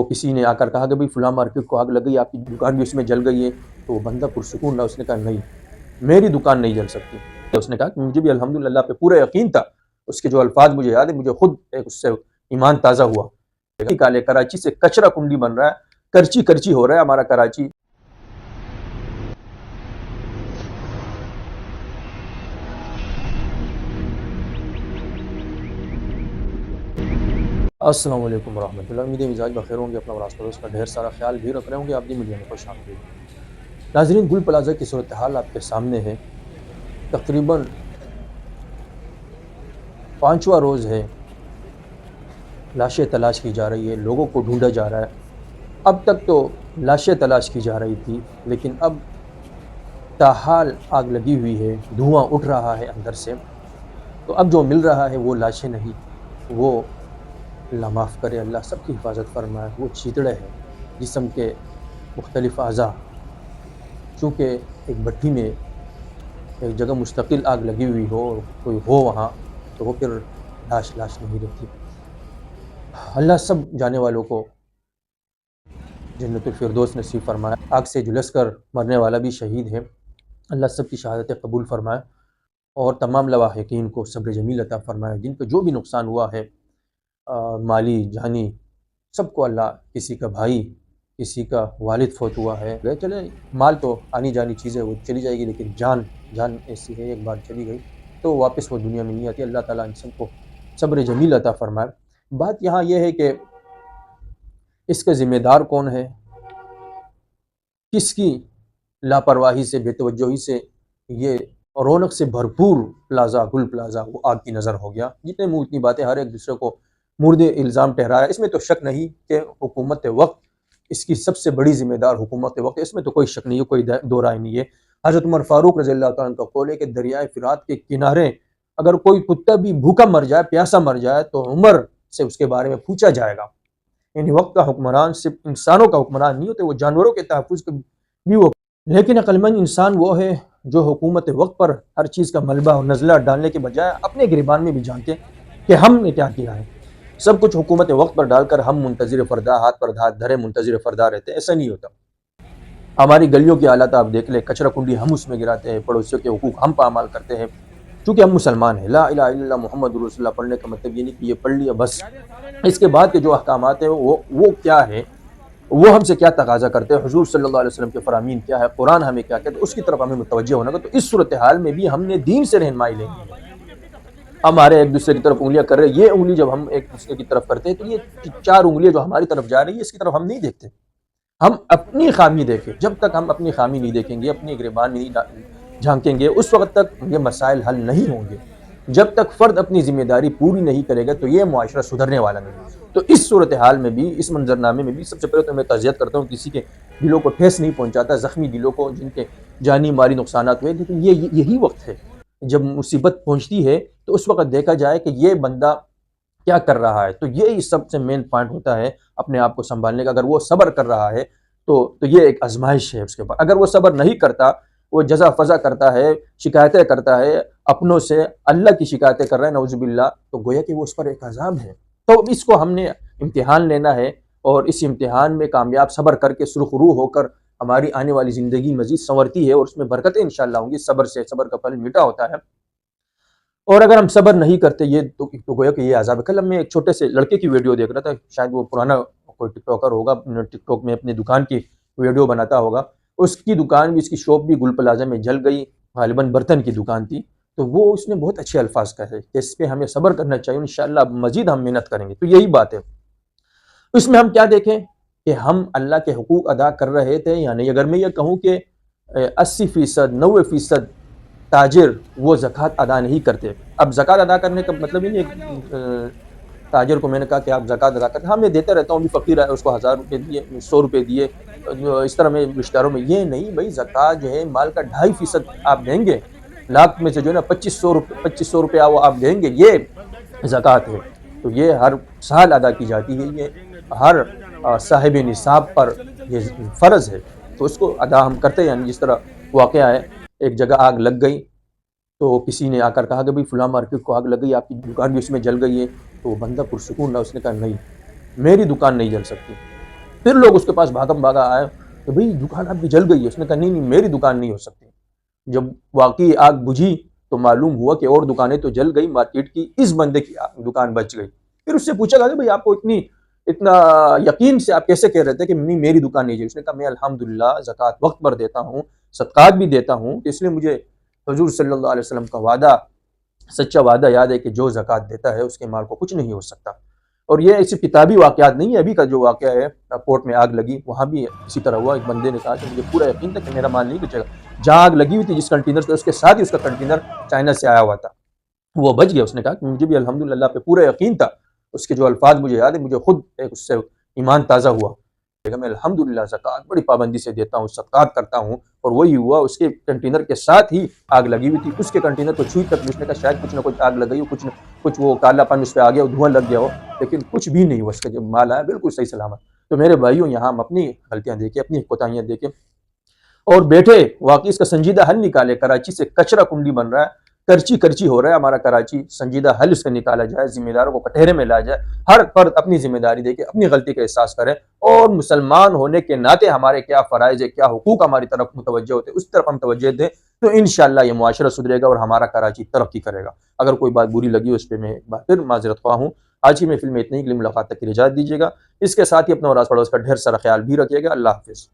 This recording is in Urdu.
کسی نے آ کر کہا کہ بھئی فلاں مارکیٹ کو آگ لگ گئی، آپ کی دکان بھی اس میں جل گئی ہے، تو وہ بندہ پرسکون رہا، اس نے کہا نہیں، میری دکان نہیں جل سکتی۔ تو اس نے کہا کہ مجھے بھی الحمدللہ اللہ پہ پورا یقین تھا، اس کے جو الفاظ مجھے یاد ہے، مجھے خود اس سے ایمان تازہ ہوا۔ نکالے کراچی سے کچرا کنڈی بن رہا ہے، کرچی کرچی ہو رہا ہے ہمارا کراچی۔ السلام علیکم ورحمۃ اللہ، امید ہے مزاج بخیر ہوں گے، اپنا راست پڑوس کا ڈھیر سارا خیال بھی رکھ رہے ہوں گے۔ آپ دی میڈیا میں خوش آمدید۔ ناظرین، گل پلازہ کی صورتحال آپ کے سامنے ہے۔ تقریباً 5واں روز ہے، لاشیں تلاش کی جا رہی ہے، لوگوں کو ڈھونڈا جا رہا ہے۔ اب تک تو لاشیں تلاش کی جا رہی تھی، لیکن اب تاحال آگ لگی ہوئی ہے، دھواں اٹھ رہا ہے اندر سے، تو اب جو مل رہا ہے وہ لاشیں نہیں، وہ اللہ معاف کرے، اللہ سب کی حفاظت فرمائے، وہ چیتڑے ہیں جسم کے مختلف اعضاء۔ چونکہ ایک بھٹی میں ایک جگہ مستقل آگ لگی ہوئی ہو اور کوئی ہو وہاں، تو وہ پھر لاش نہیں رہتی۔ اللہ سب جانے والوں کو جنت الفردوس نصیب فرمائے۔ آگ سے جھلس کر مرنے والا بھی شہید ہے، اللہ سب کی شہادت قبول فرمائے، اور تمام لواحقین کو صبر جمیل عطا فرمائے۔ جن کا جو بھی نقصان ہوا ہے، مالی جانی، سب کو اللہ، کسی کا بھائی، کسی کا والد فوت ہوا ہے، گئے چلے، مال تو آنی جانی چیزیں وہ چلی جائے گی، لیکن جان ایسی ہے، ایک بار چلی گئی تو واپس وہ دنیا میں نہیں آتی۔ اللہ تعالیٰ ان سب کو صبر جمیل عطا فرمائے۔ بات یہاں یہ ہے کہ اس کا ذمہ دار کون ہے، کس کی لاپرواہی سے، بے توجہی سے یہ رونق سے بھرپور پلازہ، گل پلازہ، وہ آگ کی نظر ہو گیا۔ جتنے منہ اتنی باتیں، ہر ایک دوسرے کو مورد الزام ٹھہرایا۔ اس میں تو شک نہیں کہ حکومت وقت اس کی سب سے بڑی ذمہ دار حکومت وقت ہے، اس میں تو کوئی شک نہیں ہے، کوئی دو رائے نہیں ہے۔ حضرت عمر فاروق رضی اللہ تعالیٰ عنہ کا قول ہے کہ دریائے فرات کے کنارے اگر کوئی کتا بھی بھوکا مر جائے، پیاسا مر جائے، تو عمر سے اس کے بارے میں پوچھا جائے گا۔ یعنی وقت کا حکمران صرف انسانوں کا حکمران نہیں ہوتے، وہ جانوروں کے تحفظ کا بھی وہ، لیکن عقل مند انسان وہ ہے جو حکومت وقت پر ہر چیز کا ملبہ اور نزلہ ڈالنے کے بجائے اپنے گریبان میں بھی جانتے کہ ہم نے کیا کیا ہے۔ سب کچھ حکومت وقت پر ڈال کر ہم منتظر فردا، ہاتھ پر ہاتھ دھرے منتظر فردا رہتے ہیں، ایسا نہیں ہوتا۔ ہماری گلیوں کی حالات آپ دیکھ لیں، کچرا کنڈی ہم اس میں گراتے ہیں، پڑوسیوں کے حقوق ہم پامال کرتے ہیں، چونکہ ہم مسلمان ہیں۔ لا الہ الا اللہ محمد رسول اللہ پڑھنے کا مطلب یہ نہیں کہ یہ پڑھ لیا بس، اس کے بعد کے جو احکامات ہیں وہ کیا ہے، وہ ہم سے کیا تقاضا کرتے ہیں، حضور صلی اللہ علیہ وسلم کے فرامین کیا ہے، قرآن ہمیں کیا کہتے ہیں، اس کی طرف ہمیں متوجہ ہونا گا۔ تو اس صورتحال میں بھی ہم نے دین سے رہنمائی لینی ہے۔ ہمارے ایک دوسرے کی طرف انگلیاں کر رہے ہیں، یہ انگلی جب ہم ایک دوسرے کی طرف کرتے ہیں تو یہ 4 انگلیاں جو ہماری طرف جا رہی ہے، اس کی طرف ہم نہیں دیکھتے، ہم اپنی خامی دیکھیں۔ جب تک ہم اپنی خامی نہیں دیکھیں گے، اپنی گریبان نہیں جھانکیں گے، اس وقت تک یہ مسائل حل نہیں ہوں گے۔ جب تک فرد اپنی ذمہ داری پوری نہیں کرے گا تو یہ معاشرہ سدھرنے والا نہیں۔ تو اس صورتحال میں بھی، اس منظرنامے میں بھی، سب سے پہلے تو میں تعزیت کرتا ہوں کسی کے دلوں کو ٹھیس نہیں پہنچاتا، زخمی دلوں کو جن کے جانی مالی نقصانات ہوئے، لیکن یہی وقت ہے جب مصیبت پہنچتی ہے تو اس وقت دیکھا جائے کہ یہ بندہ کیا کر رہا ہے۔ تو یہی سب سے مین پوائنٹ ہوتا ہے اپنے آپ کو سنبھالنے کا۔ اگر وہ صبر کر رہا ہے تو یہ ایک آزمائش ہے اس کے بعد۔ اگر وہ صبر نہیں کرتا، وہ جزا فضا کرتا ہے، شکایتیں کرتا ہے، اپنوں سے اللہ کی شکایتیں کر رہا ہے نعوذ باللہ، تو گویا کہ وہ اس پر ایک عذاب ہے۔ تو اس کو ہم نے امتحان لینا ہے، اور اس امتحان میں کامیاب صبر کر کے سرخ روح ہو کر ہماری آنے والی زندگی مزید سنورتی ہے، اور اس میں برکتیں انشاءاللہ ہوں گی۔ صبر سے، صبر کا پھل میٹھا ہوتا ہے، اور اگر ہم صبر نہیں کرتے یہ تو گویا کہ یہ عذاب ہے۔ کل میں ایک چھوٹے سے لڑکے کی ویڈیو دیکھ رہا تھا، شاید وہ پرانا کوئی ٹک ٹاکر ہوگا، ٹک ٹاک میں اپنی دکان کی ویڈیو بناتا ہوگا۔ اس کی دکان بھی، اس کی شاپ بھی گل پلازہ میں جل گئی، غالباً برتن کی دکان تھی۔ تو وہ اس نے بہت اچھے الفاظ کہے کہ اس پہ ہمیں صبر کرنا چاہیے، انشاءاللہ مزید ہم محنت کریں گے۔ تو یہی بات ہے۔ اس میں ہم کیا دیکھیں کہ ہم اللہ کے حقوق ادا کر رہے تھے یا نہیں۔ اگر میں یہ کہوں کہ 80%، 90% تاجر وہ زکوٰۃ ادا نہیں کرتے، اب زکوٰۃ ادا کرنے کا مطلب یہ نہیں تاجر کو میں نے کہا کہ آپ زکوٰۃ ادا کرتے ہیں، ہاں میں دیتا رہتا ہوں، بھی فقیر ہے، اس کو 1000 روپے دیے، 100 روپے دیے، اس طرح میں رشتہ داروں میں، یہ نہیں بھائی۔ زکوٰۃ جو ہے مال کا 2.5% آپ دیں گے، لاکھ میں سے جو ہے نا 2500 روپے آپ دیں گے، یہ زکوٰۃ ہے۔ تو یہ ہر سال ادا کی جاتی ہے، یہ ہر صاحب نصاب پر یہ فرض ہے، تو اس کو ادا ہم کرتے ہیں۔ یعنی جس طرح واقعہ ہے، ایک جگہ آگ لگ گئی تو کسی نے آ کر کہا کہ بھئی فلاں مارکیٹ کو آگ لگ گئی، آپ کی دکان بھی اس میں جل گئی ہے، تو وہ بندہ پرسکون رہا، اس نے کہا نہیں، میری دکان نہیں جل سکتی۔ پھر لوگ اس کے پاس بھاگم بھاگا آئے کہ بھئی دکان آپ کی جل گئی ہے. اس نے کہا نہیں میری دکان نہیں ہو سکتی. جب واقعی آگ بجھی تو معلوم ہوا کہ اور دکانیں تو جل گئی مارکیٹ کی، اس بندے کی دکان بچ گئی. پھر اس سے پوچھا گیا کہ بھئی آپ کو اتنا یقین سے آپ کیسے کہہ رہے تھے کہ نہیں میری دکان نہیں جلی؟ اس نے کہا میں الحمدللہ زکوٰۃ وقت پر دیتا ہوں، صدقات بھی دیتا ہوں، اس لیے مجھے حضور صلی اللہ علیہ وسلم کا وعدہ، سچا وعدہ یاد ہے کہ جو زکوٰۃ دیتا ہے اس کے مال کو کچھ نہیں ہو سکتا. اور یہ ایسی کتابی واقعات نہیں ہے. ابھی کا جو واقعہ ہے پورٹ میں آگ لگی وہاں بھی اسی طرح ہوا. ایک بندے نے کہا کہ مجھے پورا یقین تھا کہ میرا مال نہیں بچے گا. جہاں آگ لگی ہوئی تھی جس کنٹینر سے، اس کے ساتھ ہی اس کا کنٹینر چائنا سے آیا ہوا تھا، وہ بچ گیا. اس نے کہا کہ مجھے بھی الحمدللہ پہ پورا یقین تھا. اس کے جو الفاظ مجھے یاد ہے، مجھے خود اس سے ایمان تازہ ہوا کہ میں الحمدللہ زکوٰۃ بڑی پابندی سے دیتا ہوں، صدقات کرتا ہوں. اور وہی ہوا، اس کے کنٹینر کے ساتھ ہی آگ لگی ہوئی تھی. اس کے کنٹینر کو چھوئی تک اس نے کہا شاید کچھ نہ کچھ آگ لگ گئی ہو، کچھ وہ کالا پن اس پہ آ گیا ہو، دھواں لگ گیا ہو، لیکن کچھ بھی نہیں ہوا. اس کا جب مال آیا بالکل صحیح سلامت. تو میرے بھائیوں، یہاں ہم اپنی غلطیاں دیکھیں، اپنی کوتاہیاں دیکھیں اور بیٹھے واقعی اس کا سنجیدہ حل نکالے. کراچی سے کچرا کنڈی بن رہا ہے، کرچی ہو رہا ہے ہمارا کراچی. سنجیدہ حل اس کا نکالا جائے، ذمہ داروں کو کٹہرے میں لایا جائے. ہر فرد اپنی ذمہ داری دے کے اپنی غلطی کا احساس کرے، اور مسلمان ہونے کے ناطے ہمارے کیا فرائض ہے، کیا حقوق ہماری طرف متوجہ ہوتے ہیں، اس طرف ہم توجہ دیں تو انشاءاللہ یہ معاشرہ سدھرے گا اور ہمارا کراچی ترقی کرے گا. اگر کوئی بات بری لگی ہو اس پہ میں ایک بار پھر معذرت خواہ ہوں. آج کی محفل میں اتنی ہی. ملاقات تک کی اجازت دیجیے گا. اس کے ساتھ ہی اپنا اور آس پڑوس کا ڈھیر سارا خیال بھی رکھیے گا. اللہ حافظ.